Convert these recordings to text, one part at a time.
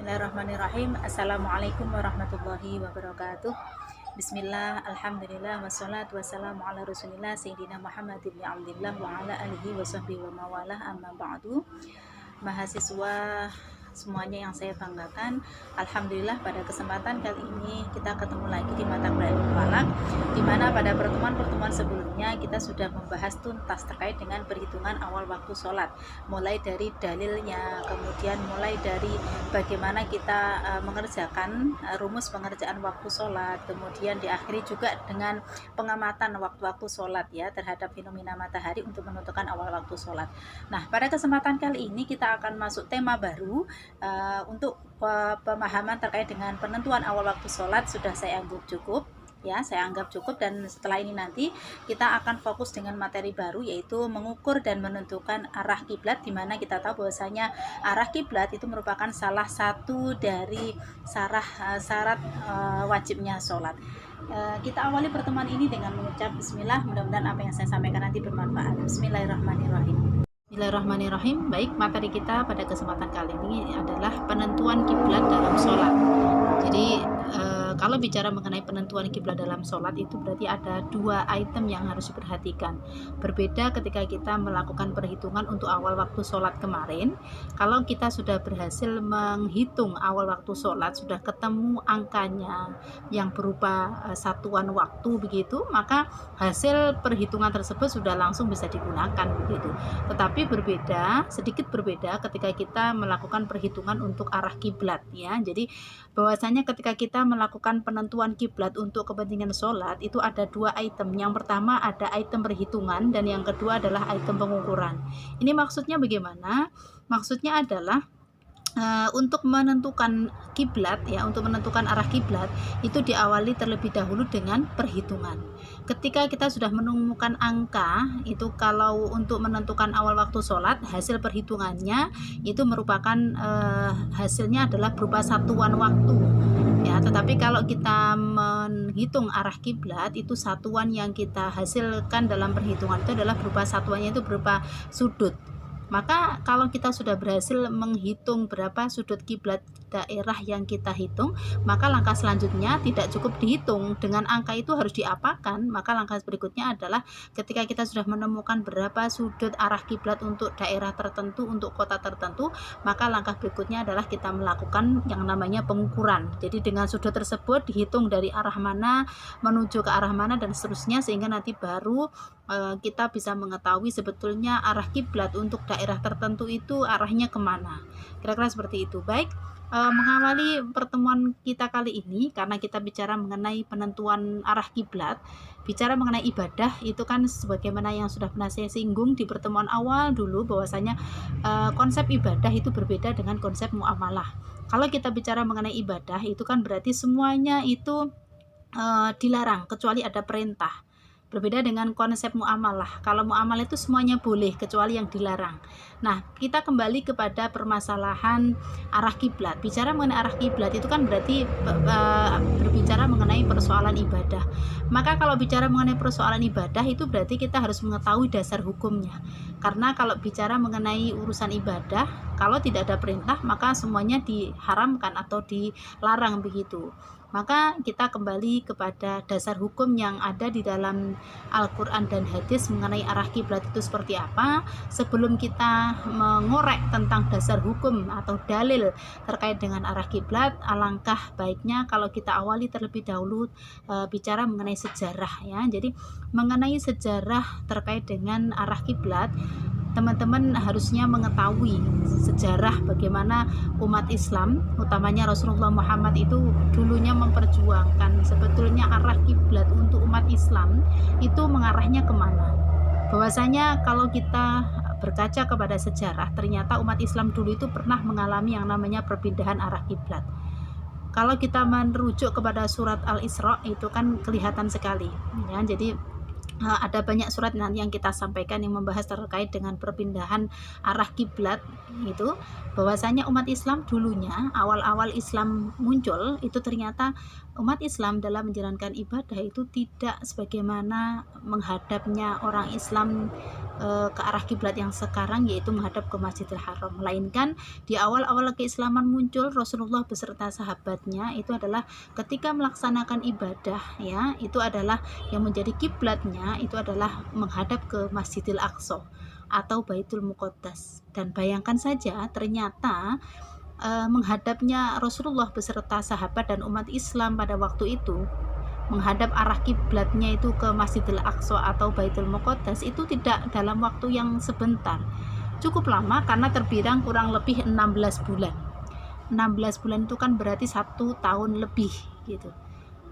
Bismillahirrahmanirrahim. Assalamualaikum warahmatullahi wabarakatuh. Bismillah, alhamdulillah, wassalatu wassalamu ala rasulillah Sayyidina Muhammad ibn Abdillah wa ala alihi wa sahbihi wa mawalah, amma ba'du. Mahasiswa semuanya yang saya banggakan, alhamdulillah pada kesempatan kali ini kita ketemu lagi di mata kuliah ilmu falak, di mana pada pertemuan-pertemuan sebelumnya kita sudah membahas tuntas terkait dengan perhitungan awal waktu sholat, mulai dari dalilnya, kemudian mulai dari bagaimana kita mengerjakan rumus pengerjaan waktu sholat, kemudian diakhiri juga dengan pengamatan waktu-waktu sholat ya terhadap fenomena matahari untuk menentukan awal waktu sholat. Nah, pada kesempatan kali ini kita akan masuk tema baru. Untuk pemahaman terkait dengan penentuan awal waktu sholat sudah saya anggap cukup ya, dan setelah ini nanti kita akan fokus dengan materi baru, yaitu mengukur dan menentukan arah kiblat, di mana kita tahu bahwasanya arah kiblat itu merupakan salah satu dari syarat wajibnya sholat. Kita awali pertemuan ini dengan mengucap bismillah, mudah-mudahan apa yang saya sampaikan nanti bermanfaat. Bismillahirrahmanirrahim. Bismillahirrahmanirrahim. Baik, materi kita pada kesempatan kali ini adalah penentuan kiblat dalam sholat. Jadi kalau bicara mengenai penentuan kiblat dalam sholat itu berarti ada dua item yang harus diperhatikan. Berbeda ketika kita melakukan perhitungan untuk awal waktu sholat kemarin. Kalau kita sudah berhasil menghitung awal waktu sholat, sudah ketemu angkanya yang berupa satuan waktu begitu, maka hasil perhitungan tersebut sudah langsung bisa digunakan begitu. Tetapi sedikit berbeda ketika kita melakukan perhitungan untuk arah kiblat ya. Jadi bahwasanya ketika kita melakukan penentuan kiblat untuk kepentingan sholat itu ada dua item. Yang pertama ada item perhitungan dan yang kedua adalah item pengukuran. Ini maksudnya bagaimana? Maksudnya adalah untuk menentukan kiblat ya, untuk menentukan arah kiblat itu diawali terlebih dahulu dengan perhitungan. Ketika kita sudah menemukan angka itu, kalau untuk menentukan awal waktu sholat, hasil perhitungannya itu merupakan hasilnya adalah berupa satuan waktu ya. Tetapi kalau kita menghitung arah kiblat itu satuan yang kita hasilkan dalam perhitungan itu adalah berupa satuannya itu berupa sudut. Maka kalau kita sudah berhasil menghitung berapa sudut kiblat daerah yang kita hitung, maka langkah selanjutnya tidak cukup dihitung dengan angka itu harus diapakan. Maka langkah berikutnya adalah ketika kita sudah menemukan berapa sudut arah kiblat untuk daerah tertentu, untuk kota tertentu, maka langkah berikutnya adalah kita melakukan yang namanya pengukuran. Jadi dengan sudut tersebut dihitung dari arah mana menuju ke arah mana dan seterusnya, sehingga nanti baru kita bisa mengetahui sebetulnya arah kiblat untuk daerah tertentu itu arahnya kemana. Kira-kira seperti itu. Baik, mengawali pertemuan kita kali ini, karena kita bicara mengenai penentuan arah kiblat, bicara mengenai ibadah, itu kan sebagaimana yang sudah pernah saya singgung di pertemuan awal dulu, bahwasanya konsep ibadah itu berbeda dengan konsep muamalah. Kalau kita bicara mengenai ibadah, itu kan berarti semuanya itu dilarang kecuali ada perintah. Berbeda dengan konsep muamalah. Kalau muamalah itu semuanya boleh kecuali yang dilarang. Nah, kita kembali kepada permasalahan arah kiblat. Bicara mengenai arah kiblat itu kan berarti berbicara mengenai persoalan ibadah. Maka kalau bicara mengenai persoalan ibadah itu berarti kita harus mengetahui dasar hukumnya. Karena kalau bicara mengenai urusan ibadah, kalau tidak ada perintah maka semuanya diharamkan atau dilarang begitu. Maka kita kembali kepada dasar hukum yang ada di dalam Al-Quran dan hadis mengenai arah kiblat itu seperti apa. Sebelum kita mengorek tentang dasar hukum atau dalil terkait dengan arah kiblat, alangkah baiknya kalau kita awali terlebih dahulu bicara mengenai sejarah ya. Jadi mengenai sejarah terkait dengan arah kiblat, teman-teman harusnya mengetahui sejarah bagaimana umat Islam, utamanya Rasulullah Muhammad itu dulunya memperjuangkan sebetulnya arah kiblat untuk umat Islam itu mengarahnya kemana. Bahwasanya kalau kita berkaca kepada sejarah, ternyata umat Islam dulu itu pernah mengalami yang namanya perpindahan arah kiblat. Kalau kita merujuk kepada surat Al-Isra itu kan kelihatan sekali ya. Jadi ada banyak surat nanti yang kita sampaikan yang membahas terkait dengan perpindahan arah kiblat itu, bahwasanya umat Islam dulunya awal-awal Islam muncul itu ternyata umat Islam dalam menjalankan ibadah itu tidak sebagaimana menghadapnya orang Islam ke arah kiblat yang sekarang, yaitu menghadap ke Masjidil Haram, melainkan di awal-awal keislaman muncul Rasulullah beserta sahabatnya itu adalah ketika melaksanakan ibadah ya, itu adalah yang menjadi kiblatnya itu adalah menghadap ke Masjidil Aqsa atau Baitul Muqaddas. Dan bayangkan saja ternyata menghadapnya Rasulullah beserta sahabat dan umat Islam pada waktu itu, menghadap arah kiblatnya itu ke Masjidil Aqsa atau Baitul Muqaddas itu tidak dalam waktu yang sebentar, cukup lama karena terbilang kurang lebih 16 bulan. 16 bulan itu kan berarti 1 tahun lebih gitu.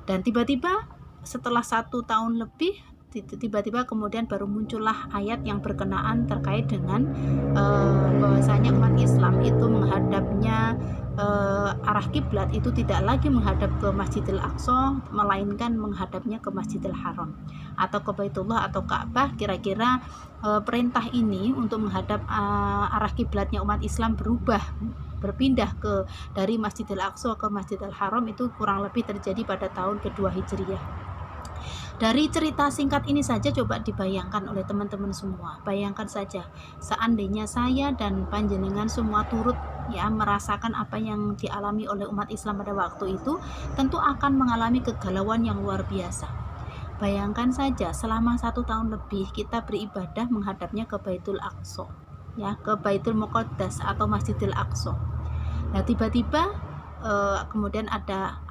Dan tiba-tiba setelah 1 tahun lebih, tiba-tiba kemudian baru muncullah ayat yang berkenaan terkait dengan bahwasanya umat Islam itu menghadapnya arah kiblat itu tidak lagi menghadap ke Masjidil Aqsa, melainkan menghadapnya ke Masjidil Haram atau ke Baitullah atau Ka'bah. Kira-kira perintah ini untuk menghadap arah kiblatnya umat Islam berpindah dari Masjidil Aqsa ke Masjidil Haram itu kurang lebih terjadi pada tahun kedua Hijriyah. Dari cerita singkat ini saja coba dibayangkan oleh teman-teman semua. Bayangkan saja seandainya saya dan panjenengan semua turut ya merasakan apa yang dialami oleh umat Islam pada waktu itu, tentu akan mengalami kegalauan yang luar biasa. Bayangkan saja selama 1 tahun lebih kita beribadah menghadapnya ke Baitul Aqsa ya, ke Baitul Muqaddas atau Masjidil Aqsa. Nah tiba-tiba kemudian ada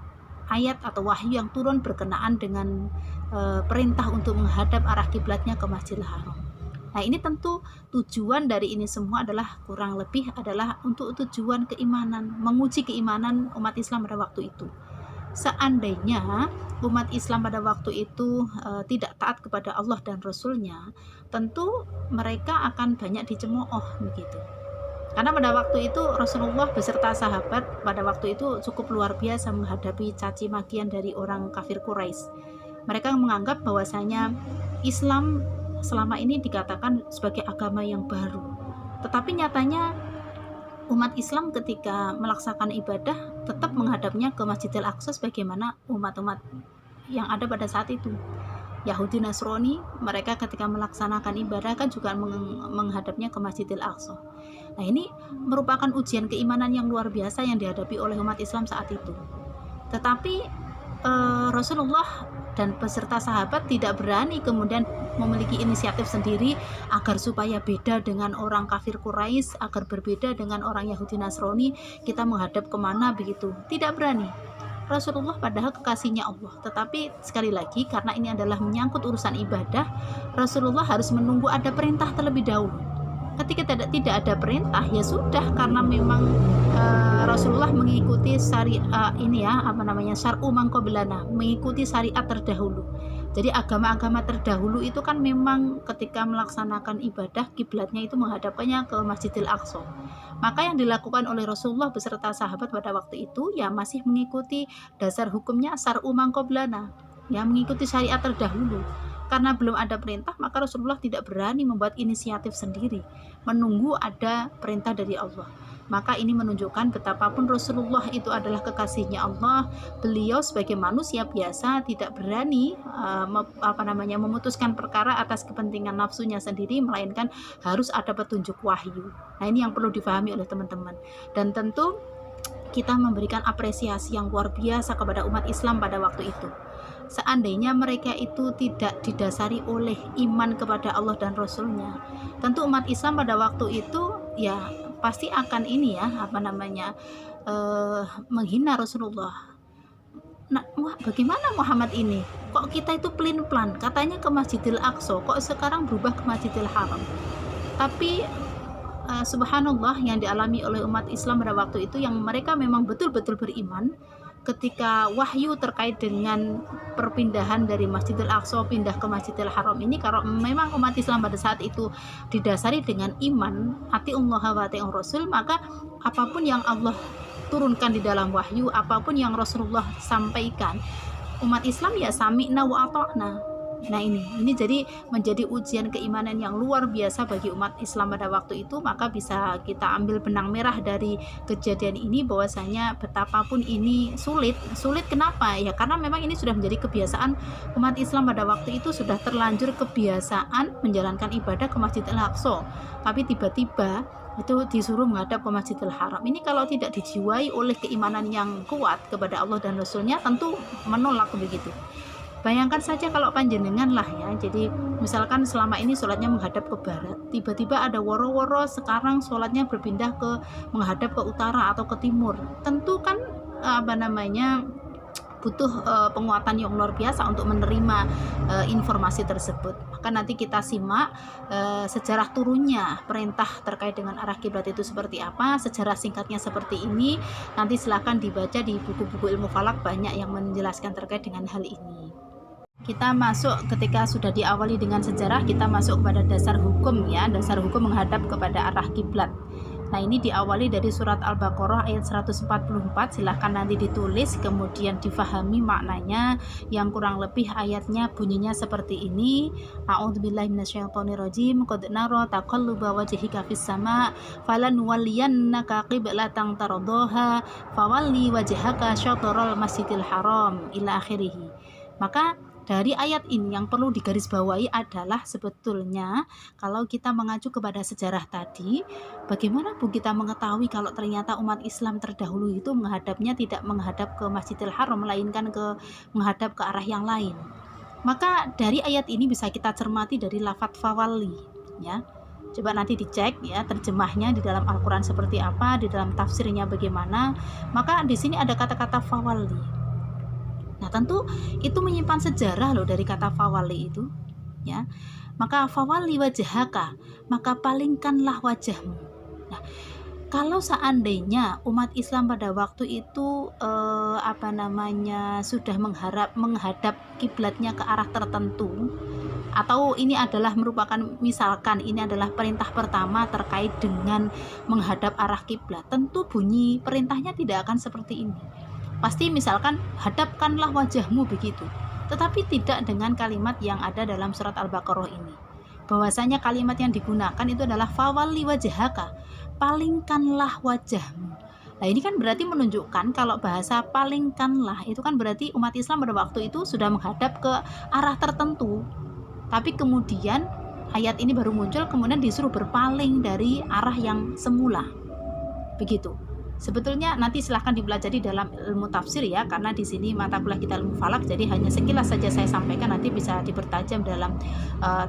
ayat atau wahyu yang turun berkenaan dengan perintah untuk menghadap arah kiblatnya ke Masjidil Haram. Nah ini tentu tujuan dari ini semua adalah kurang lebih adalah untuk tujuan keimanan, menguji keimanan umat Islam pada waktu itu. Seandainya umat Islam pada waktu itu tidak taat kepada Allah dan Rasulnya, tentu mereka akan banyak dicemooh begitu. Karena pada waktu itu Rasulullah beserta sahabat pada waktu itu cukup luar biasa menghadapi caci makian dari orang kafir Quraisy. Mereka menganggap bahwasanya Islam selama ini dikatakan sebagai agama yang baru. Tetapi nyatanya umat Islam ketika melaksanakan ibadah tetap menghadapnya ke Masjidil Aqsa sebagaimana umat-umat yang ada pada saat itu. Yahudi Nasrani, mereka ketika melaksanakan ibadah kan juga menghadapnya ke Masjidil Aqsa. Nah ini merupakan ujian keimanan yang luar biasa yang dihadapi oleh umat Islam saat itu. Tetapi Rasulullah dan beserta sahabat tidak berani kemudian memiliki inisiatif sendiri agar supaya beda dengan orang kafir Quraisy, agar berbeda dengan orang Yahudi Nasrani, kita menghadap kemana begitu. Tidak berani. Rasulullah padahal kekasihnya Allah, tetapi sekali lagi karena ini adalah menyangkut urusan ibadah, Rasulullah harus menunggu ada perintah terlebih dahulu. Ketika tidak ada perintah ya sudah, karena memang Rasulullah mengikuti syariat syar'u man qablana, mengikuti syariat terdahulu. Jadi agama-agama terdahulu itu kan memang ketika melaksanakan ibadah kiblatnya itu menghadapkannya ke Masjidil Aqsa. Maka yang dilakukan oleh Rasulullah beserta sahabat pada waktu itu ya masih mengikuti dasar hukumnya syar'u man qablana, ya mengikuti syariat terdahulu. Karena belum ada perintah, maka Rasulullah tidak berani membuat inisiatif sendiri, menunggu ada perintah dari Allah. Maka ini menunjukkan betapapun Rasulullah itu adalah kekasihnya Allah, beliau sebagai manusia biasa tidak berani memutuskan perkara atas kepentingan nafsunya sendiri, melainkan harus ada petunjuk wahyu. Nah ini yang perlu difahami oleh teman-teman. Dan tentu kita memberikan apresiasi yang luar biasa kepada umat Islam pada waktu itu. Seandainya mereka itu tidak didasari oleh iman kepada Allah dan Rasulnya, tentu umat Islam pada waktu itu ya pasti akan menghina Rasulullah. Nah, bagaimana Muhammad ini? Kok kita itu pelin-pelan, katanya ke Masjidil Aqsa, kok sekarang berubah ke Masjidil Haram? Tapi subhanallah yang dialami oleh umat Islam pada waktu itu yang mereka memang betul-betul beriman. Ketika wahyu terkait dengan perpindahan dari Masjidil Aqsa pindah ke Masjidil Haram ini, kalau memang umat Islam pada saat itu didasari dengan iman, atiullah wa atiur Rasul, maka apapun yang Allah turunkan di dalam wahyu, apapun yang Rasulullah sampaikan, umat Islam ya sami'na wa ata'na, Nah ini jadi menjadi ujian keimanan yang luar biasa bagi umat Islam pada waktu itu. Maka bisa kita ambil benang merah dari kejadian ini bahwasanya betapapun ini sulit kenapa ya, karena memang ini sudah menjadi kebiasaan umat Islam pada waktu itu, sudah terlanjur kebiasaan menjalankan ibadah ke Masjidil Aqsa, tapi tiba-tiba itu disuruh menghadap ke Masjidil Haram. Ini kalau tidak dijiwai oleh keimanan yang kuat kepada Allah dan Rasulnya, tentu menolak begitu. Bayangkan saja kalau panjenengan lah ya, jadi misalkan selama ini sholatnya menghadap ke barat, tiba-tiba ada woro-woro sekarang sholatnya berpindah ke menghadap ke utara atau ke timur, tentu kan butuh penguatan yang luar biasa untuk menerima informasi tersebut. Maka nanti kita simak sejarah turunnya perintah terkait dengan arah kiblat itu seperti apa, sejarah singkatnya seperti ini. Nanti silahkan dibaca di buku-buku ilmu falak, banyak yang menjelaskan terkait dengan hal ini. Kita masuk, ketika sudah diawali dengan sejarah, kita masuk kepada dasar hukum ya, dasar hukum menghadap kepada arah kiblat. Nah ini diawali dari surat Al-Baqarah ayat 144, silahkan nanti ditulis kemudian difahami maknanya, yang kurang lebih ayatnya bunyinya seperti ini. A'udzubillahi minasyaitonirrajim. Qad nara taqalluba wajhika fis sama' falanuwalliyannaka qiblatan tardaha fawalli wajhaka syatral masjidil haram ila akhirih. Maka dari ayat ini yang perlu digarisbawahi adalah sebetulnya kalau kita mengacu kepada sejarah tadi, bagaimana Bu kita mengetahui kalau ternyata umat Islam terdahulu itu menghadapnya tidak menghadap ke Masjidil Haram, melainkan menghadap ke arah yang lain. Maka dari ayat ini bisa kita cermati dari lafadz fawalli ya. Coba nanti dicek ya terjemahnya di dalam Al-Quran seperti apa, di dalam tafsirnya bagaimana. Maka di sini ada kata-kata fawalli. Nah tentu itu menyimpan sejarah loh dari kata fawali itu ya. Maka fawali wajhaka, maka palingkanlah wajahmu. Nah kalau seandainya umat Islam pada waktu itu sudah menghadap kiblatnya ke arah tertentu, atau ini adalah merupakan, misalkan ini adalah perintah pertama terkait dengan menghadap arah kiblat, tentu bunyi perintahnya tidak akan seperti ini. Pasti misalkan hadapkanlah wajahmu begitu, tetapi tidak dengan kalimat yang ada dalam surat Al-Baqarah ini. Bahwasanya kalimat yang digunakan itu adalah fawalli wajhaka, palingkanlah wajahmu. Nah ini kan berarti menunjukkan kalau bahasa palingkanlah itu kan berarti umat Islam pada waktu itu sudah menghadap ke arah tertentu, tapi kemudian ayat ini baru muncul, kemudian disuruh berpaling dari arah yang semula begitu. Sebetulnya nanti silahkan dipelajari dalam ilmu tafsir ya, karena di sini mata kuliah kita ilmu falak, jadi hanya sekilas saja saya sampaikan, nanti bisa dipertajam dalam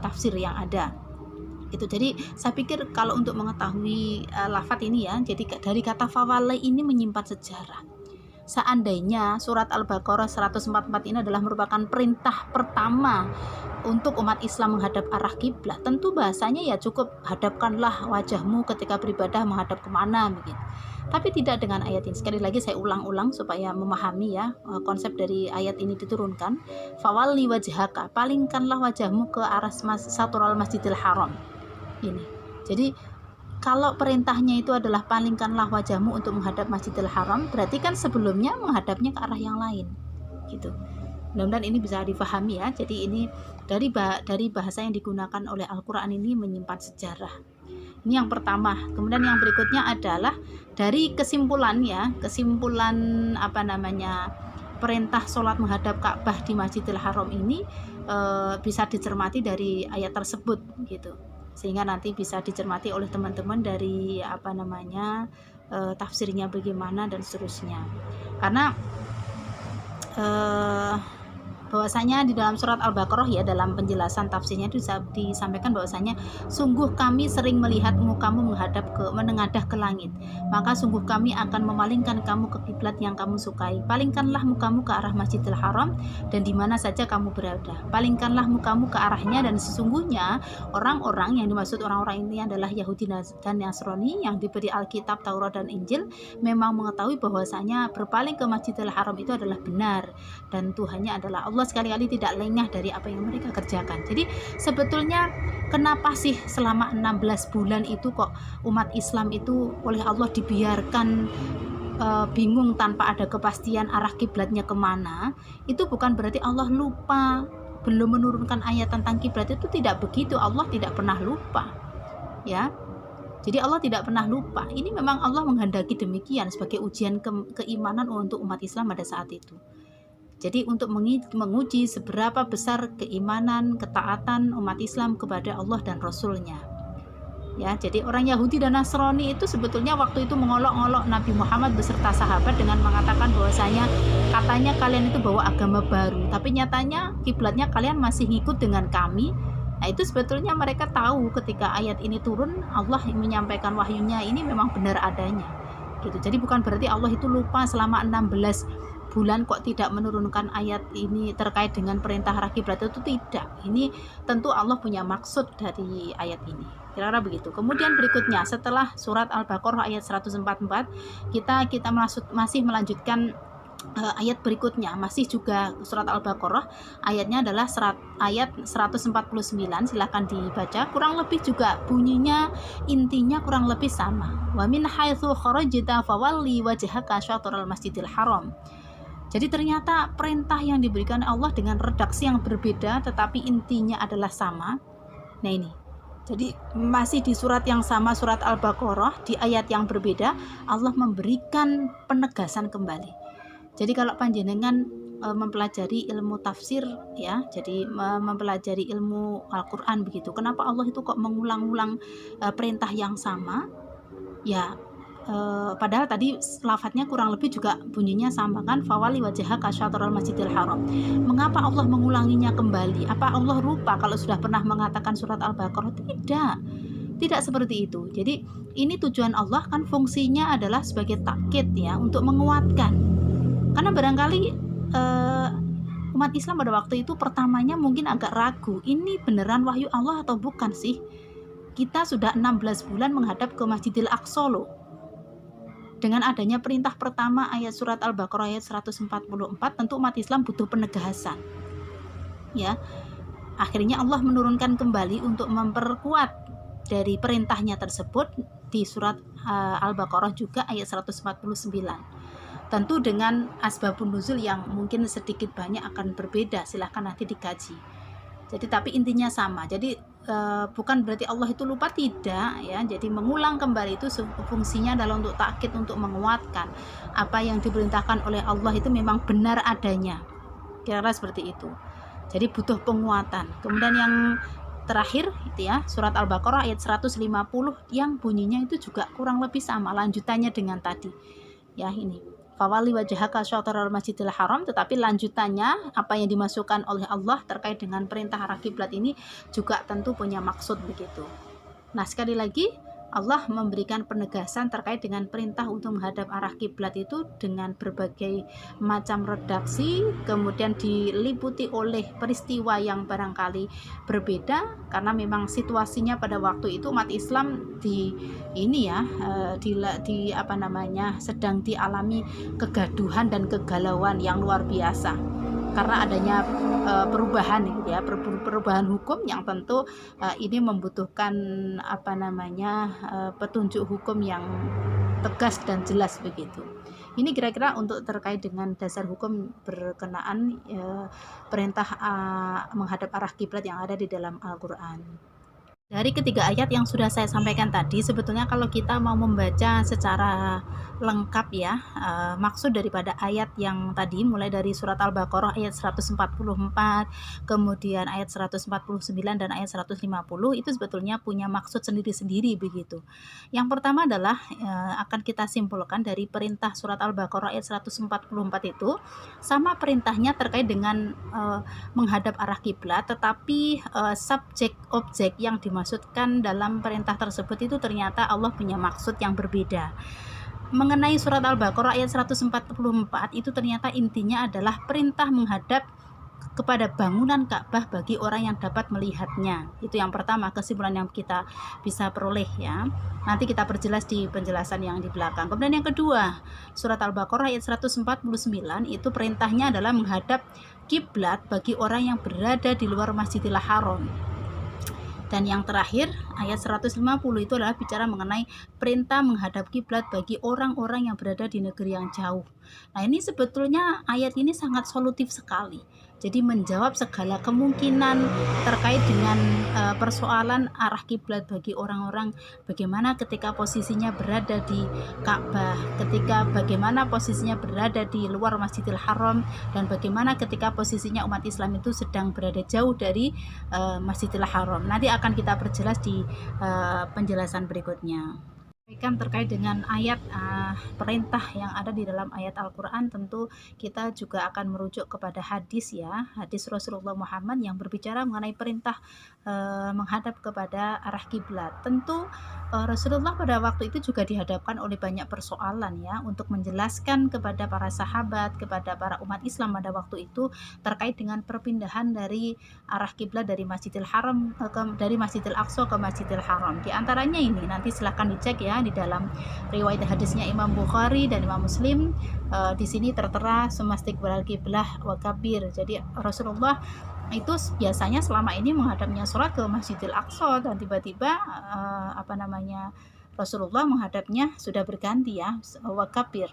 tafsir yang ada. Itu jadi saya pikir kalau untuk mengetahui lafadz ini ya, jadi dari kata fawalai ini menyimpan sejarah. Seandainya surat Al-Baqarah 144 ini adalah merupakan perintah pertama untuk umat Islam menghadap arah kiblat, tentu bahasanya ya cukup hadapkanlah wajahmu ketika beribadah menghadap kemana begitu. Tapi tidak dengan ayat ini. Sekali lagi saya ulang-ulang supaya memahami ya konsep dari ayat ini diturunkan. Fawalli wajhaka, palingkanlah wajahmu ke arah Satral Masjidil Haram. Ini. Jadi kalau perintahnya itu adalah palingkanlah wajahmu untuk menghadap Masjidil Haram, berarti kan sebelumnya menghadapnya ke arah yang lain. Gitu. Mudah-mudahan ini bisa difahami ya. Jadi ini dari bahasa yang digunakan oleh Al-Qur'an ini menyimpan sejarah. Ini yang pertama. Kemudian yang berikutnya adalah dari kesimpulan perintah sholat menghadap Ka'bah di Masjidil Haram ini bisa dicermati dari ayat tersebut gitu. Sehingga nanti bisa dicermati oleh teman-teman dari tafsirnya bagaimana dan seterusnya. Karena bahwasanya di dalam surat Al-Baqarah ya, dalam penjelasan tafsirnya itu disampaikan bahwasanya sungguh kami sering melihat mukamu menengadah ke langit, maka sungguh kami akan memalingkan kamu ke kiblat yang kamu sukai. Palingkanlah mukamu ke arah Masjidil Haram dan di mana saja kamu berada, palingkanlah mukamu ke arahnya. Dan sesungguhnya orang-orang yang dimaksud orang-orang ini adalah Yahudi dan Nasrani yang diberi Alkitab, Taurat dan Injil, memang mengetahui bahwasanya berpaling ke Masjidil Haram itu adalah benar dan Tuhannya adalah Allah, sekali-kali tidak lengah dari apa yang mereka kerjakan. Jadi sebetulnya kenapa sih selama 16 bulan itu kok umat Islam itu oleh Allah dibiarkan bingung tanpa ada kepastian arah kiblatnya kemana? Itu bukan berarti Allah lupa belum menurunkan ayat tentang kiblat itu tidak begitu. Allah tidak pernah lupa, ya. Jadi Allah tidak pernah lupa. Ini memang Allah menghendaki demikian sebagai ujian keimanan untuk umat Islam pada saat itu. Jadi untuk menguji seberapa besar keimanan, ketaatan umat Islam kepada Allah dan Rasul-Nya. Ya, jadi orang Yahudi dan Nasrani itu sebetulnya waktu itu mengolok-olok Nabi Muhammad beserta sahabat dengan mengatakan bahwasanya katanya kalian itu bawa agama baru, tapi nyatanya kiblatnya kalian masih ngikut dengan kami. Nah, itu sebetulnya mereka tahu ketika ayat ini turun, Allah menyampaikan wahyunya ini memang benar adanya. Gitu. Jadi bukan berarti Allah itu lupa selama 16 bulan kok tidak menurunkan ayat ini terkait dengan perintah arah kiblat, itu tidak. Ini tentu Allah punya maksud dari ayat ini. Kira-kira begitu. Kemudian berikutnya setelah surat Al-Baqarah ayat 144, kita masih melanjutkan ayat berikutnya, masih juga surat Al-Baqarah, ayatnya adalah ayat 149. Silahkan dibaca, kurang lebih juga bunyinya, intinya kurang lebih sama. Wa min haitsu kharajta fawalli wajhaka syatral masjidil haram. Jadi ternyata perintah yang diberikan Allah dengan redaksi yang berbeda tetapi intinya adalah sama. Nah ini, jadi masih di surat yang sama, surat Al-Baqarah, di ayat yang berbeda Allah memberikan penegasan kembali. Jadi kalau panjenengan mempelajari ilmu tafsir, ya, jadi mempelajari ilmu Al-Quran begitu, kenapa Allah itu kok mengulang-ulang perintah yang sama? Ya, padahal tadi lafadznya kurang lebih juga bunyinya sama kan, fawali wajhaka syatral masjidil haram. Mengapa Allah mengulanginya kembali? Apa Allah lupa kalau sudah pernah mengatakan surat Al-Baqarah? Tidak seperti itu. Jadi ini tujuan Allah kan, fungsinya adalah sebagai takkid, ya, untuk menguatkan. Karena barangkali umat Islam pada waktu itu pertamanya mungkin agak ragu, ini beneran wahyu Allah atau bukan sih? Kita sudah 16 bulan menghadap ke Masjidil Aqsa loh. Dengan adanya perintah pertama ayat surat Al-Baqarah ayat 144, tentu umat Islam butuh penegasan. Ya. Akhirnya Allah menurunkan kembali untuk memperkuat dari perintahnya tersebut di surat Al-Baqarah juga ayat 149. Tentu dengan asbabun nuzul yang mungkin sedikit banyak akan berbeda, silahkan nanti dikaji. Jadi tapi intinya sama. Jadi bukan berarti Allah itu lupa, tidak, ya. Jadi mengulang kembali itu fungsinya adalah untuk takkid, untuk menguatkan apa yang diperintahkan oleh Allah itu memang benar adanya. Kira-kira seperti itu. Jadi butuh penguatan. Kemudian yang terakhir itu ya, surat Al-Baqarah ayat 150 yang bunyinya itu juga kurang lebih sama, lanjutannya dengan tadi. Ya, ini fawali wajhaka syatral masjidil haram, tetapi lanjutannya apa yang dimasukkan oleh Allah terkait dengan perintah arah kiblat ini juga tentu punya maksud begitu. Nah, sekali lagi Allah memberikan penegasan terkait dengan perintah untuk menghadap arah kiblat itu dengan berbagai macam redaksi, kemudian diliputi oleh peristiwa yang barangkali berbeda karena memang situasinya pada waktu itu umat Islam sedang dialami kegaduhan dan kegalauan yang luar biasa karena adanya perubahan hukum yang tentu ini membutuhkan petunjuk hukum yang tegas dan jelas begitu. Ini kira-kira untuk terkait dengan dasar hukum berkenaan perintah menghadap arah kiblat yang ada di dalam Al-Quran. Dari ketiga ayat yang sudah saya sampaikan tadi, sebetulnya kalau kita mau membaca secara lengkap ya, maksud daripada ayat yang tadi mulai dari surat Al-Baqarah ayat 144, kemudian ayat 149 dan ayat 150 itu sebetulnya punya maksud sendiri-sendiri begitu. Yang pertama adalah akan kita simpulkan dari perintah surat Al-Baqarah ayat 144 itu sama perintahnya terkait dengan menghadap arah kiblat, tetapi subjek objek yang dimaksudkan dalam perintah tersebut itu ternyata Allah punya maksud yang berbeda. Mengenai surat Al-Baqarah ayat 144 itu ternyata intinya adalah perintah menghadap kepada bangunan Ka'bah bagi orang yang dapat melihatnya. Itu yang pertama, kesimpulan yang kita bisa peroleh ya. Nanti kita perjelas di penjelasan yang di belakang. Kemudian yang kedua, surat Al-Baqarah ayat 149 itu perintahnya adalah menghadap kiblat bagi orang yang berada di luar Masjidil Haram. Dan yang terakhir, ayat 150 itu adalah bicara mengenai perintah menghadap kiblat bagi orang-orang yang berada di negeri yang jauh. Nah, ini sebetulnya ayat ini sangat solutif sekali. Jadi menjawab segala kemungkinan terkait dengan persoalan arah kiblat bagi orang-orang, bagaimana ketika posisinya berada di Ka'bah, ketika bagaimana posisinya berada di luar Masjidil Haram, dan bagaimana ketika posisinya umat Islam itu sedang berada jauh dari Masjidil Haram. Nanti akan kita perjelas di penjelasan berikutnya. Terkait dengan ayat perintah yang ada di dalam ayat Al-Quran, tentu kita juga akan merujuk kepada hadis ya, hadis Rasulullah Muhammad yang berbicara mengenai perintah menghadap kepada arah kiblat. Tentu Rasulullah pada waktu itu juga dihadapkan oleh banyak persoalan ya, untuk menjelaskan kepada para sahabat, kepada para umat Islam pada waktu itu terkait dengan perpindahan dari arah kiblat dari Masjidil Haram dari Masjidil Aqsa ke Masjidil Haram. Di antaranya ini nanti silahkan dicek ya di dalam riwayat hadisnya Imam Bukhari dan Imam Muslim. Di sini tertera sumastikbalal kiblah wa kabir. Jadi Rasulullah itu biasanya selama ini menghadapnya sholat ke Masjidil Aqsa, dan tiba-tiba Rasulullah menghadapnya sudah berganti ya, wa kabir.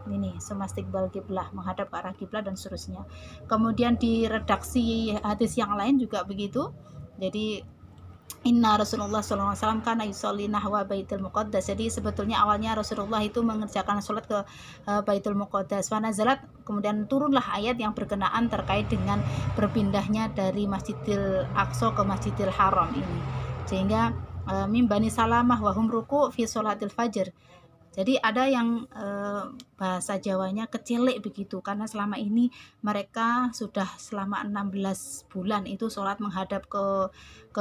Ini sumastikbal kiblah, menghadap ke arah kiblat dan seterusnya. Kemudian di redaksi hadis yang lain juga begitu. Jadi Inna Rasulullah SAW kana yusolli nahwa Baitul Muqaddas. Jadi sebetulnya awalnya Rasulullah itu mengerjakan sholat ke Baitul Muqaddas. Fanazalat, kemudian turunlah ayat yang berkenaan terkait dengan berpindahnya dari Masjidil Aqsa ke Masjidil Haram ini. Sehingga min Bani Salamah wa hum ruku' fi sholatil fajr. Jadi ada yang bahasa Jawanya kecelek begitu, karena selama ini mereka sudah selama 16 bulan itu sholat menghadap ke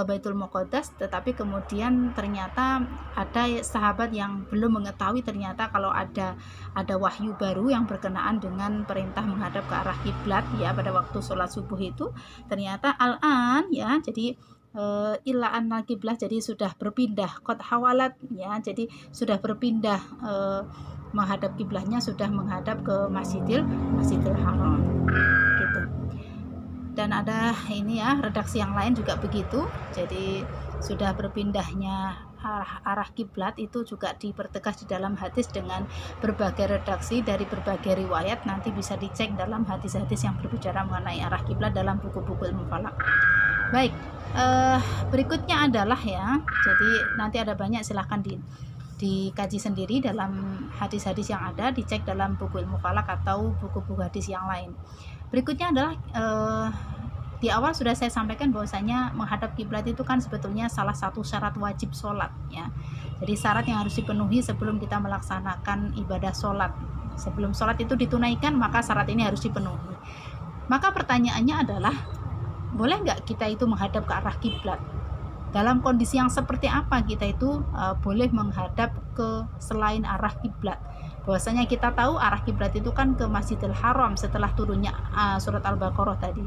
Baitul Muqaddas, tetapi kemudian ternyata ada sahabat yang belum mengetahui ternyata kalau ada wahyu baru yang berkenaan dengan perintah menghadap ke arah kiblat ya pada waktu sholat subuh itu. Ternyata al-an ya, jadi ila annal kiblah, jadi sudah berpindah, qad hawalat ya, jadi sudah berpindah menghadap kiblahnya sudah menghadap ke Masjidil Haram gitu. Dan ada ini ya, redaksi yang lain juga begitu. Jadi sudah berpindahnya arah kiblat itu juga dipertegas di dalam hadis dengan berbagai redaksi dari berbagai riwayat. Nanti bisa dicek dalam hadis-hadis yang berbicara mengenai arah kiblat dalam buku-buku ilmu falak. Baik, berikutnya adalah ya, jadi nanti ada banyak, silahkan dikaji sendiri dalam hadis-hadis yang ada, dicek dalam buku ilmu falak atau buku-buku hadis yang lain. Berikutnya adalah di awal sudah saya sampaikan bahwasanya menghadap kiblat itu kan sebetulnya salah satu syarat wajib sholat ya. Jadi syarat yang harus dipenuhi sebelum kita melaksanakan ibadah sholat. Sebelum sholat itu ditunaikan, maka syarat ini harus dipenuhi. Maka pertanyaannya adalah, boleh nggak kita itu menghadap ke arah kiblat? Dalam kondisi yang seperti apa kita itu boleh menghadap ke selain arah kiblat? Bahwasanya kita tahu arah kiblat itu kan ke Masjidil Haram setelah turunnya surat Al-Baqarah tadi.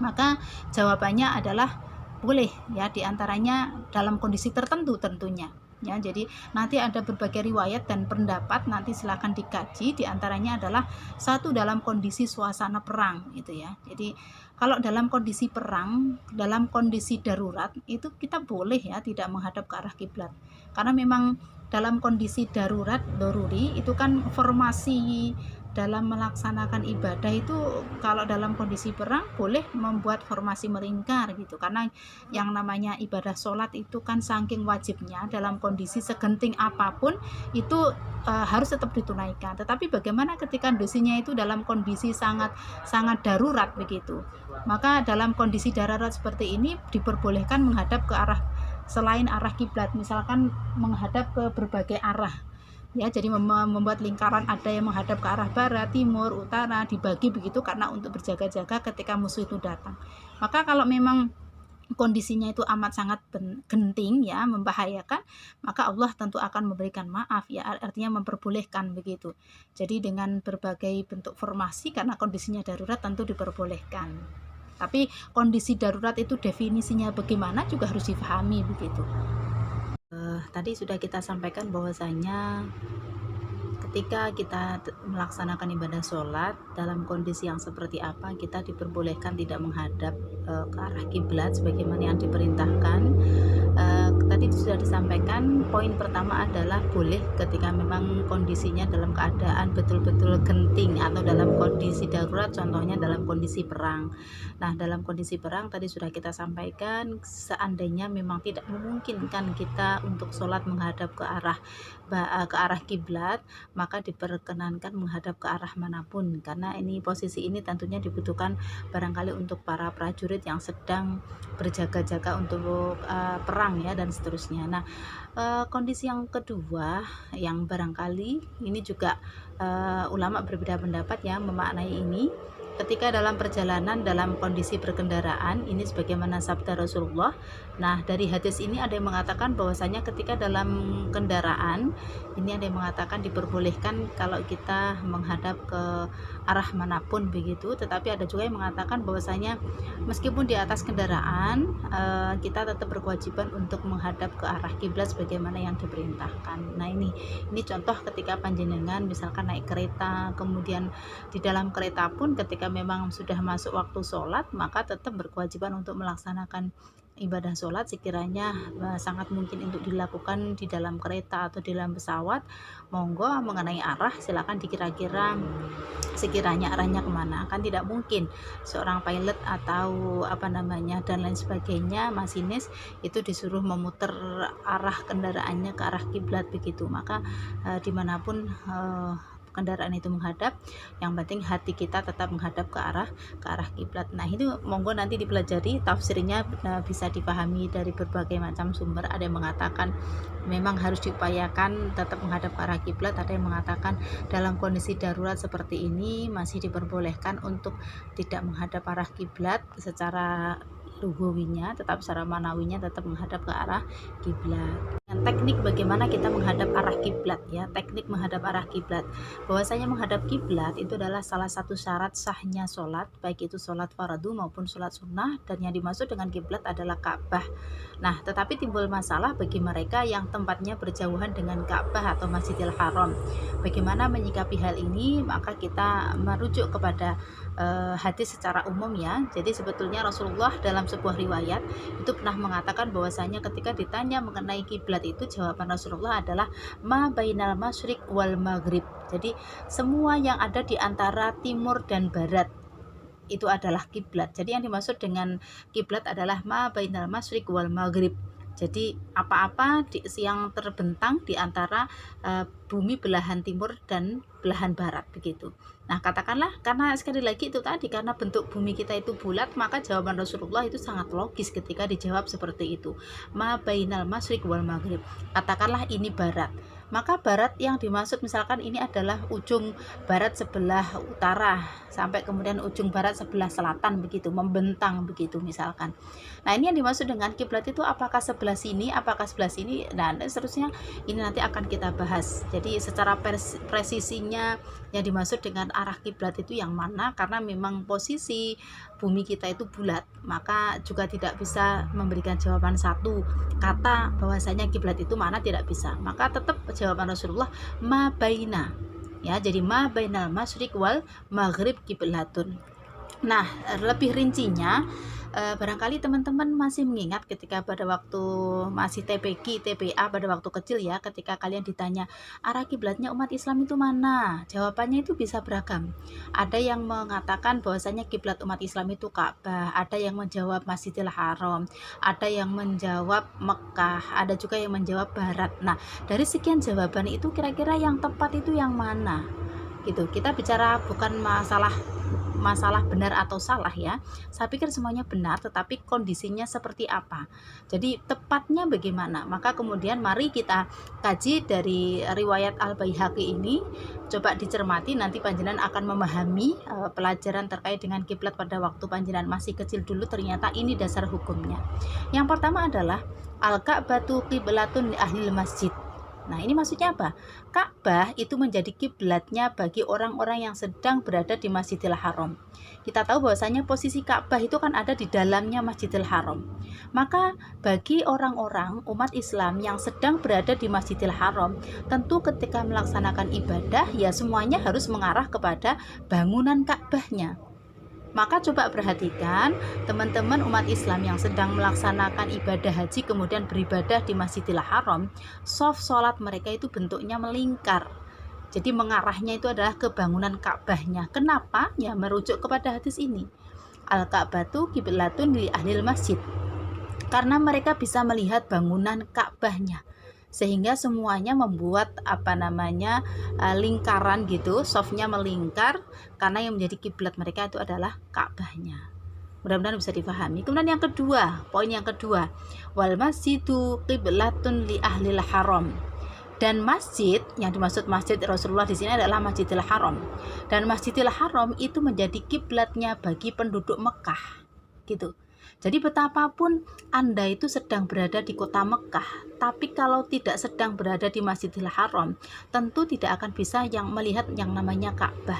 Maka jawabannya adalah boleh ya, diantaranya dalam kondisi tertentu tentunya ya. Jadi nanti ada berbagai riwayat dan pendapat, nanti silakan dikaji. Diantaranya adalah satu, dalam kondisi suasana perang itu ya. Jadi kalau dalam kondisi perang, dalam kondisi darurat itu kita boleh ya tidak menghadap ke arah kiblat, karena memang dalam kondisi darurat doruri itu kan formasi dalam melaksanakan ibadah itu, kalau dalam kondisi perang boleh membuat formasi melingkar gitu, karena yang namanya ibadah sholat itu kan saking wajibnya dalam kondisi segenting apapun itu harus tetap ditunaikan. Tetapi bagaimana ketika kondisinya itu dalam kondisi sangat darurat begitu, maka dalam kondisi darurat seperti ini diperbolehkan menghadap ke arah selain arah kiblat, misalkan menghadap ke berbagai arah ya. Jadi membuat lingkaran, ada yang menghadap ke arah barat, timur, utara, dibagi begitu karena untuk berjaga-jaga ketika musuh itu datang. Maka kalau memang kondisinya itu amat sangat genting ya, membahayakan, maka Allah tentu akan memberikan maaf ya, artinya memperbolehkan begitu. Jadi dengan berbagai bentuk formasi, karena kondisinya darurat tentu diperbolehkan. Tapi kondisi darurat itu definisinya bagaimana juga harus dipahami begitu. Tadi sudah kita sampaikan bahwasanya ketika kita melaksanakan ibadah sholat dalam kondisi yang seperti apa, kita diperbolehkan tidak menghadap ke arah kiblat sebagaimana yang diperintahkan. Tadi sudah disampaikan, poin pertama adalah boleh ketika memang kondisinya dalam keadaan betul-betul genting atau dalam kondisi darurat, contohnya dalam kondisi perang. Nah, dalam kondisi perang tadi sudah kita sampaikan, seandainya memang tidak memungkinkan kita untuk sholat menghadap ke arah kiblat, maka diperkenankan menghadap ke arah manapun, karena posisi ini tentunya dibutuhkan barangkali untuk para prajurit yang sedang berjaga-jaga untuk perang ya, dan seterusnya. Nah, kondisi yang kedua yang barangkali ini juga ulama berbeda pendapat ya memaknai ini, ketika dalam perjalanan dalam kondisi berkendaraan, ini sebagaimana sabda Rasulullah. Nah, dari hadis ini ada yang mengatakan bahwasanya ketika dalam kendaraan ini ada yang mengatakan diperbolehkan kalau kita menghadap ke arah manapun begitu, tetapi ada juga yang mengatakan bahwasanya meskipun di atas kendaraan kita tetap berkewajiban untuk menghadap ke arah kiblat sebagaimana yang diperintahkan. Nah, ini contoh ketika panjenengan misalkan naik kereta, kemudian di dalam kereta pun ketika memang sudah masuk waktu sholat, maka tetap berkewajiban untuk melaksanakan ibadah sholat sekiranya sangat mungkin untuk dilakukan di dalam kereta atau di dalam pesawat. Monggo mengenai arah silakan dikira-kira sekiranya arahnya kemana. Kan tidak mungkin seorang pilot atau dan lain sebagainya, masinis itu disuruh memutar arah kendaraannya ke arah kiblat begitu. Maka dimanapun kendaraan itu menghadap, yang penting hati kita tetap menghadap ke arah kiblat. Nah, itu monggo nanti dipelajari tafsirnya, bisa dipahami dari berbagai macam sumber. Ada yang mengatakan memang harus diupayakan tetap menghadap ke arah kiblat, ada yang mengatakan dalam kondisi darurat seperti ini masih diperbolehkan untuk tidak menghadap arah kiblat secara lugawinya, tetap secara manawinya tetap menghadap ke arah kiblat. Teknik bagaimana kita menghadap arah kiblat ya, teknik menghadap arah kiblat. Bahwasanya menghadap kiblat itu adalah salah satu syarat sahnya sholat, baik itu sholat fardu maupun sholat sunnah, dan yang dimaksud dengan kiblat adalah Ka'bah. Nah, tetapi timbul masalah bagi mereka yang tempatnya berjauhan dengan Ka'bah atau Masjidil Haram. Bagaimana menyikapi hal ini? Maka kita merujuk kepada hadis secara umum ya. Jadi sebetulnya Rasulullah dalam sebuah riwayat itu pernah mengatakan bahwasanya ketika ditanya mengenai kiblat itu, jawaban Rasulullah adalah ma bainal masyriq wal maghrib. Jadi semua yang ada di antara timur dan barat itu adalah kiblat. Jadi yang dimaksud dengan kiblat adalah ma bainal masyriq wal maghrib. Jadi apa-apa yang terbentang di antara bumi belahan timur dan belahan barat begitu. Nah, katakanlah karena sekali lagi itu tadi, karena bentuk bumi kita itu bulat, maka jawaban Rasulullah itu sangat logis ketika dijawab seperti itu. Ma bainal masyriq wal maghrib. Katakanlah ini barat. Maka barat yang dimaksud misalkan ini adalah ujung barat sebelah utara sampai kemudian ujung barat sebelah selatan begitu, membentang begitu misalkan. Nah, ini yang dimaksud dengan kiblat itu apakah sebelah sini, apakah sebelah sini, dan seterusnya ini nanti akan kita bahas. Jadi secara presisinya yang dimaksud dengan arah kiblat itu yang mana, karena memang posisi bumi kita itu bulat, maka juga tidak bisa memberikan jawaban satu kata bahwasanya kiblat itu mana, tidak bisa. Maka tetap jawaban Rasulullah ma baina ya, jadi ma bainal masyriq wal maghrib kiblatun. Nah, lebih rincinya barangkali teman-teman masih mengingat ketika pada waktu masih TPQ, TPA pada waktu kecil ya, ketika kalian ditanya arah kiblatnya umat Islam itu mana, jawabannya itu bisa beragam. Ada yang mengatakan bahwasanya kiblat umat Islam itu Ka'bah, ada yang menjawab Masjidil Haram, ada yang menjawab Mekah, ada juga yang menjawab Barat. Nah, dari sekian jawaban itu kira-kira yang tepat itu yang mana? Gitu. Kita bicara bukan masalah benar atau salah ya. Saya pikir semuanya benar, tetapi kondisinya seperti apa. Jadi tepatnya bagaimana? Maka kemudian mari kita kaji dari riwayat Al-Baihaqi ini, coba dicermati, nanti panjenengan akan memahami pelajaran terkait dengan kiblat pada waktu panjenengan masih kecil dulu, ternyata ini dasar hukumnya. Yang pertama adalah al-Ka'batu qiblatun li ahlil masjid. Nah, ini maksudnya apa? Ka'bah itu menjadi kiblatnya bagi orang-orang yang sedang berada di Masjidil Haram. Kita tahu bahwasanya posisi Ka'bah itu kan ada di dalamnya Masjidil Haram. Maka bagi orang-orang umat Islam yang sedang berada di Masjidil Haram, tentu ketika melaksanakan ibadah ya semuanya harus mengarah kepada bangunan Ka'bahnya. Maka coba perhatikan teman-teman umat Islam yang sedang melaksanakan ibadah haji kemudian beribadah di Masjidil Haram, shaf sholat mereka itu bentuknya melingkar. Jadi mengarahnya itu adalah ke bangunan Ka'bahnya. Kenapa? Ya merujuk kepada hadis ini. Al-Ka'batu qiblatun li ahlil masjid. Karena mereka bisa melihat bangunan Ka'bahnya. Sehingga semuanya membuat lingkaran gitu, softnya melingkar karena yang menjadi kiblat mereka itu adalah Ka'bahnya. Mudah-mudahan bisa difahami. Kemudian yang kedua, poin yang kedua, wal masjidu qiblatun li ahlil haram. Dan masjid yang dimaksud masjid Rasulullah di sini adalah Masjidil Haram. Dan Masjidil Haram itu menjadi kiblatnya bagi penduduk Mekah. Gitu. Jadi betapapun Anda itu sedang berada di kota Mekah, tapi kalau tidak sedang berada di Masjidil Haram, tentu tidak akan bisa melihat yang namanya Ka'bah.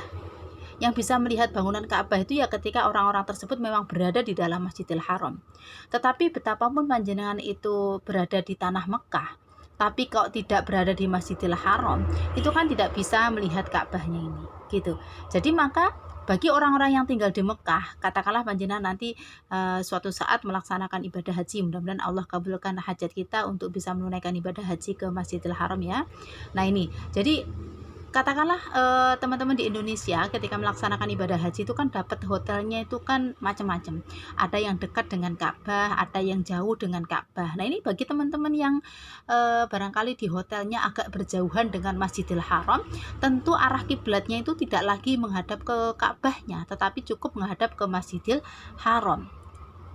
Yang bisa melihat bangunan Ka'bah itu ya ketika orang-orang tersebut memang berada di dalam Masjidil Haram. Tetapi betapapun panjenengan itu berada di tanah Mekah, tapi kalau tidak berada di Masjidil Haram, itu kan tidak bisa melihat Ka'bahnya ini, gitu. Jadi maka bagi orang-orang yang tinggal di Mekah, katakanlah panjenengan nanti suatu saat melaksanakan ibadah haji, mudah-mudahan Allah kabulkan hajat kita untuk bisa menunaikan ibadah haji ke Masjidil Haram ya. Nah ini, jadi katakanlah teman-teman di Indonesia ketika melaksanakan ibadah haji itu kan dapat hotelnya itu kan macam-macam. Ada yang dekat dengan Ka'bah, ada yang jauh dengan Ka'bah. Nah ini bagi teman-teman yang barangkali di hotelnya agak berjauhan dengan Masjidil Haram, tentu arah kiblatnya itu tidak lagi menghadap ke Ka'bahnya, tetapi cukup menghadap ke Masjidil Haram.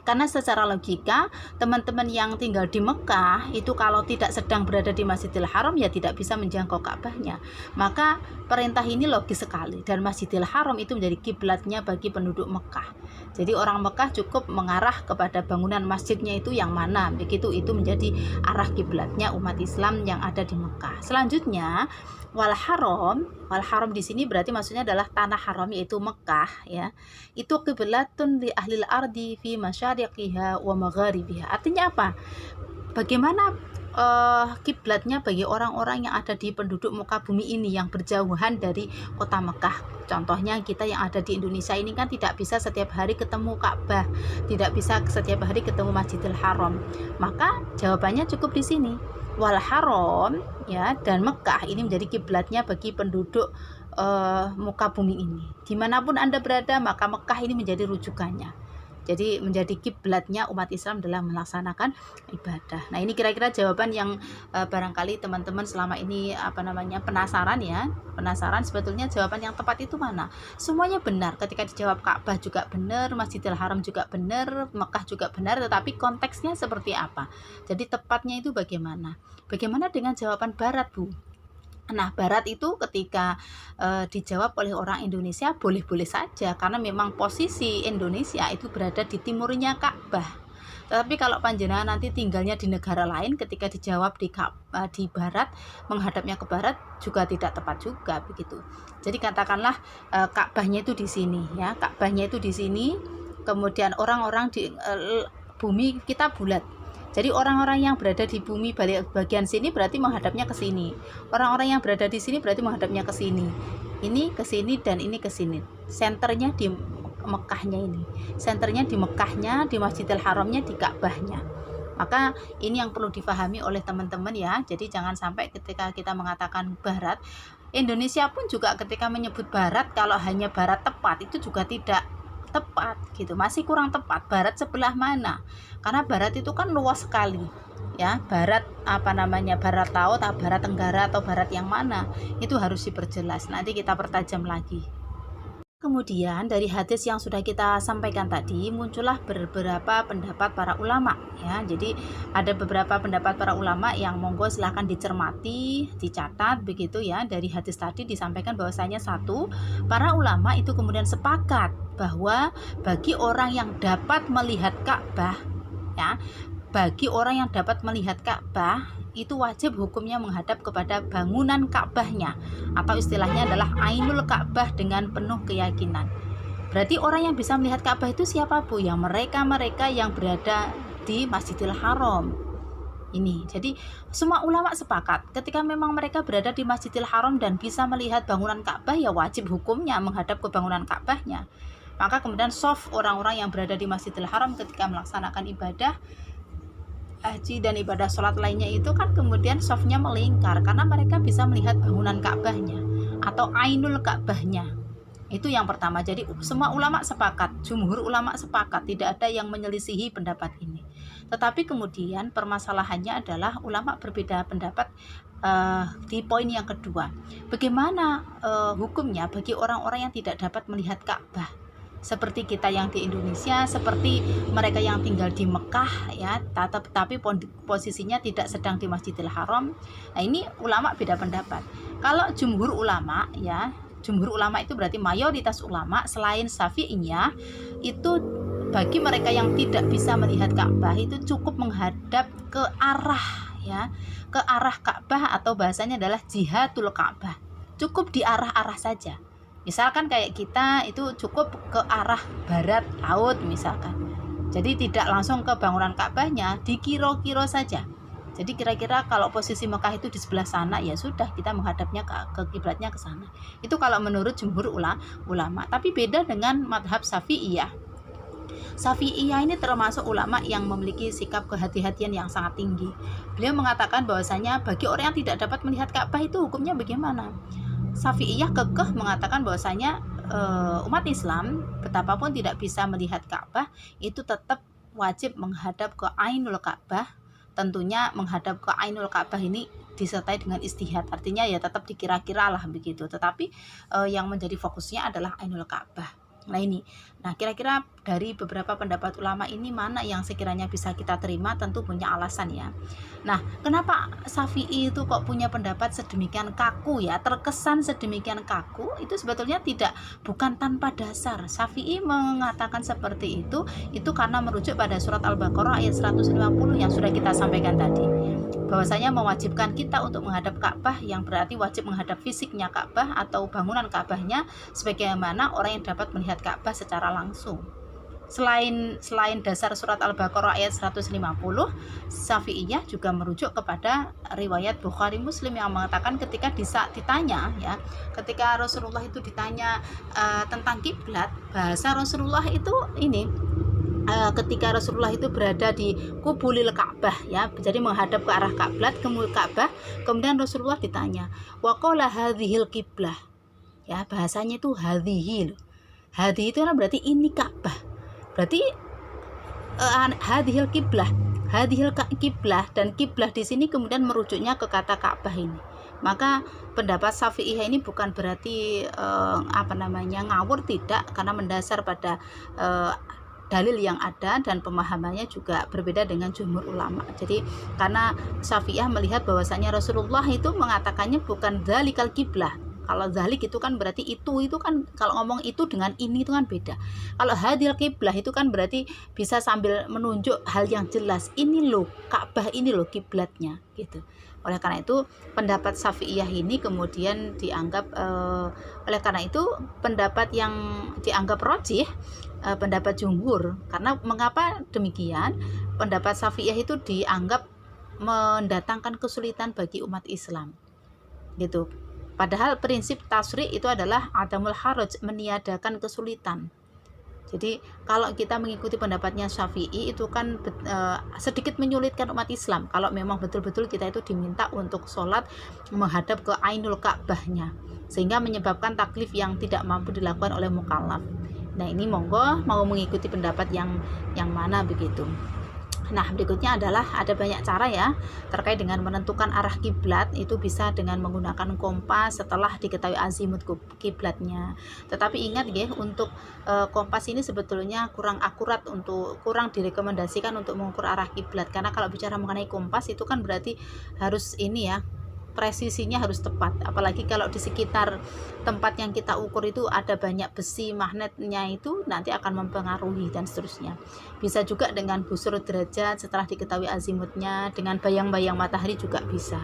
Karena secara logika teman-teman yang tinggal di Mekah itu kalau tidak sedang berada di Masjidil Haram ya tidak bisa menjangkau Ka'bahnya. Maka perintah ini logis sekali, dan Masjidil Haram itu menjadi kiblatnya bagi penduduk Mekah. Jadi orang Mekah cukup mengarah kepada bangunan masjidnya itu yang mana, begitu itu menjadi arah kiblatnya umat Islam yang ada di Mekah. Selanjutnya wal haram di sini berarti maksudnya adalah tanah haram yaitu Mekah ya. Itu qiblatun li ahlil ardi fi masyariqiha wa magharibiha. Artinya apa? Bagaimana kiblatnya bagi orang-orang yang ada di penduduk muka bumi ini yang berjauhan dari kota Mekah. Contohnya kita yang ada di Indonesia ini kan tidak bisa setiap hari ketemu Ka'bah, tidak bisa setiap hari ketemu Masjidil Haram. Maka jawabannya cukup di sini. Wal haram ya, dan Mekah ini menjadi kiblatnya bagi penduduk muka bumi ini. Dimanapun Anda berada, maka Mekah ini menjadi rujukannya. Jadi menjadi kiblatnya umat Islam dalam melaksanakan ibadah. Nah ini kira-kira jawaban yang barangkali teman-teman selama ini penasaran ya. Penasaran sebetulnya jawaban yang tepat itu mana? Semuanya benar. Ketika dijawab Ka'bah juga benar, Masjidil Haram juga benar, Mekah juga benar, tetapi konteksnya seperti apa? Jadi tepatnya itu bagaimana? Bagaimana dengan jawaban Barat, Bu? Nah, Barat itu ketika dijawab oleh orang Indonesia boleh-boleh saja, karena memang posisi Indonesia itu berada di timurnya Ka'bah. Tetapi kalau panjenengan nanti tinggalnya di negara lain, ketika dijawab di Barat, menghadapnya ke Barat juga tidak tepat juga begitu. Jadi katakanlah Ka'bahnya itu di sini ya, Ka'bahnya itu di sini, kemudian orang-orang di bumi kita bulat. Jadi orang-orang yang berada di bumi bagian sini berarti menghadapnya ke sini. Orang-orang yang berada di sini berarti menghadapnya ke sini. Ini ke sini dan ini ke sini. Senternya di Mekahnya ini. Senternya di Mekahnya, di Masjidil Haramnya, di Ka'bahnya. Maka ini yang perlu difahami oleh teman-teman ya. Jadi jangan sampai ketika kita mengatakan Barat, Indonesia pun juga ketika menyebut Barat, kalau hanya Barat tepat itu juga tidak tepat gitu, masih kurang tepat. Barat sebelah mana? Karena Barat itu kan luas sekali ya. Barat Barat laut atau Barat Tenggara atau Barat yang mana, itu harus diperjelas, nanti kita pertajam lagi. Kemudian dari hadis yang sudah kita sampaikan tadi muncullah beberapa pendapat para ulama ya. Jadi ada beberapa pendapat para ulama yang monggo silahkan dicermati, dicatat begitu ya. Dari hadis tadi disampaikan bahwasanya satu, para ulama itu kemudian sepakat bahwa bagi orang yang dapat melihat Ka'bah ya, bagi orang yang dapat melihat Ka'bah itu wajib hukumnya menghadap kepada bangunan Ka'bahnya, atau istilahnya adalah Ainul Ka'bah dengan penuh keyakinan. Berarti orang yang bisa melihat Ka'bah itu siapa Bu? Ya mereka-mereka yang berada di Masjidil Haram. Ini, jadi semua ulama sepakat ketika memang mereka berada di Masjidil Haram dan bisa melihat bangunan Ka'bah, ya wajib hukumnya menghadap ke bangunan Ka'bahnya. Maka kemudian shaf orang-orang yang berada di Masjidil Haram ketika melaksanakan ibadah haji dan ibadah sholat lainnya itu kan kemudian shafnya melingkar karena mereka bisa melihat bangunan Ka'bahnya atau Ainul Ka'bahnya. Itu yang pertama. Jadi semua ulama sepakat, jumhur ulama sepakat, tidak ada yang menyelisihi pendapat ini. Tetapi kemudian permasalahannya adalah ulama berbeda pendapat di poin yang kedua. Bagaimana hukumnya bagi orang-orang yang tidak dapat melihat Ka'bah? Seperti kita yang di Indonesia, seperti mereka yang tinggal di Mekah ya, tapi posisinya tidak sedang di Masjidil Haram. Nah, ini ulama beda pendapat. Kalau jumhur ulama ya, jumhur ulama itu berarti mayoritas ulama selain Syafi'iyah, itu bagi mereka yang tidak bisa melihat Ka'bah itu cukup menghadap ke arah ya, ke arah Ka'bah, atau bahasanya adalah jihatul Ka'bah. Cukup di arah-arah saja. Misalkan kayak kita itu cukup ke arah barat laut misalkan. Jadi tidak langsung ke bangunan Ka'bahnya, di kiro-kiro saja. Jadi kira-kira kalau posisi Mekah itu di sebelah sana, ya sudah kita menghadapnya ke kiblatnya ke sana. Itu kalau menurut jumhur ulama. Tapi beda dengan madhab Syafi'iyah. Syafi'iyah ini termasuk ulama yang memiliki sikap kehati-hatian yang sangat tinggi. Beliau mengatakan bahwasanya bagi orang yang tidak dapat melihat Ka'bah itu hukumnya bagaimana? Syafi'iyah kekeh mengatakan bahwasanya umat Islam betapapun tidak bisa melihat Ka'bah itu tetap wajib menghadap ke Ainul Ka'bah. Tentunya menghadap ke Ainul Ka'bah ini disertai dengan istihad, artinya ya tetap dikira-kira lah begitu. Tetapi yang menjadi fokusnya adalah Ainul Ka'bah. Nah ini, nah kira-kira dari beberapa pendapat ulama ini mana yang sekiranya bisa kita terima? Tentu punya alasan ya. Nah, kenapa Syafi'i itu kok punya pendapat sedemikian kaku ya, terkesan sedemikian kaku? Itu sebetulnya bukan tanpa dasar. Syafi'i mengatakan seperti itu karena merujuk pada surat Al-Baqarah ayat 150 yang sudah kita sampaikan tadi, bahwasanya mewajibkan kita untuk menghadap Ka'bah, yang berarti wajib menghadap fisiknya Ka'bah atau bangunan Ka'bahnya sebagaimana orang yang dapat melihat Ka'bah secara langsung. Selain dasar surat Al-Baqarah ayat 150, Syafi'iyah juga merujuk kepada riwayat Bukhari Muslim yang mengatakan ketika ditanya ya, ketika Rasulullah itu ditanya tentang kiblat, bahasa Rasulullah itu ini, ketika Rasulullah itu berada di Qubulil Ka'bah ya, jadi menghadap ke arah Ka'bah, kemudian Rasulullah ditanya, wa qala hadhil qiblah ya, bahasanya itu hadhihi. Hadhi itu kan berarti ini Ka'bah. Berarti hadhil qiblah, hadhil qiblah, dan qiblah di sini kemudian merujuknya ke kata Ka'bah ini. Maka pendapat Syafi'iyah ini bukan berarti ngawur, tidak, karena mendasar pada dalil yang ada dan pemahamannya juga berbeda dengan jumhur ulama. Jadi karena Syafi'iyah melihat bahwasanya Rasulullah itu mengatakannya bukan dzalikal qiblah. Kalau dzalik itu kan berarti itu kan, kalau ngomong itu dengan ini itu kan beda. Kalau hadil qiblah itu kan berarti bisa sambil menunjuk hal yang jelas, ini loh Ka'bah, ini loh kiblatnya gitu. Oleh karena itu pendapat Syafi'iyah ini kemudian dianggap oleh karena itu pendapat yang dianggap rajih, pendapat jumhur. Karena mengapa demikian? Pendapat Syafi'iyah itu dianggap mendatangkan kesulitan bagi umat Islam gitu. Padahal prinsip tasri' itu adalah adamul haraj, meniadakan kesulitan. Jadi kalau kita mengikuti pendapatnya Syafi'i itu kan sedikit menyulitkan umat Islam kalau memang betul-betul kita itu diminta untuk sholat menghadap ke Ainul Ka'bahnya, sehingga menyebabkan taklif yang tidak mampu dilakukan oleh mukallaf. Nah ini monggo mau mengikuti pendapat yang mana begitu. Nah berikutnya adalah ada banyak cara ya terkait dengan menentukan arah kiblat, itu bisa dengan menggunakan kompas setelah diketahui azimut kiblatnya. Tetapi ingat ya, untuk kompas ini sebetulnya kurang akurat, kurang direkomendasikan untuk mengukur arah kiblat, karena kalau bicara mengenai kompas itu kan berarti harus ini ya, presisinya harus tepat, apalagi kalau di sekitar tempat yang kita ukur itu ada banyak besi magnetnya, itu nanti akan mempengaruhi dan seterusnya. Bisa juga dengan busur derajat setelah diketahui azimutnya, dengan bayang-bayang matahari juga bisa.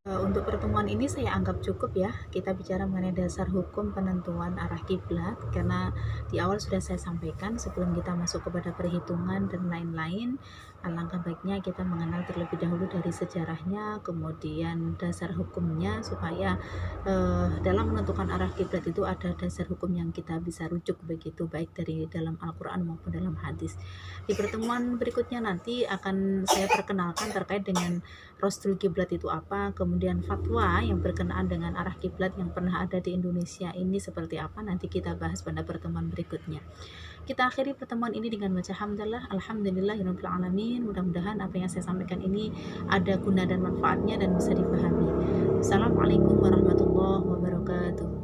Untuk pertemuan ini saya anggap cukup ya, kita bicara mengenai dasar hukum penentuan arah kiblat, karena di awal sudah saya sampaikan sebelum kita masuk kepada perhitungan dan lain-lain, alangkah baiknya kita mengenal terlebih dahulu dari sejarahnya, kemudian dasar hukumnya, supaya dalam menentukan arah kiblat itu ada dasar hukum yang kita bisa rujuk begitu, baik dari dalam Al-Quran maupun dalam hadis. Di pertemuan berikutnya nanti akan saya perkenalkan terkait dengan Rostul kiblat itu apa, kemudian fatwa yang berkenaan dengan arah kiblat yang pernah ada di Indonesia ini seperti apa, nanti kita bahas pada pertemuan berikutnya. Kita akhiri pertemuan ini dengan baca hamdalah, alhamdulillahirabbil alamin. Mudah-mudahan apa yang saya sampaikan ini ada guna dan manfaatnya dan bisa dipahami. Assalamualaikum warahmatullahi wabarakatuh.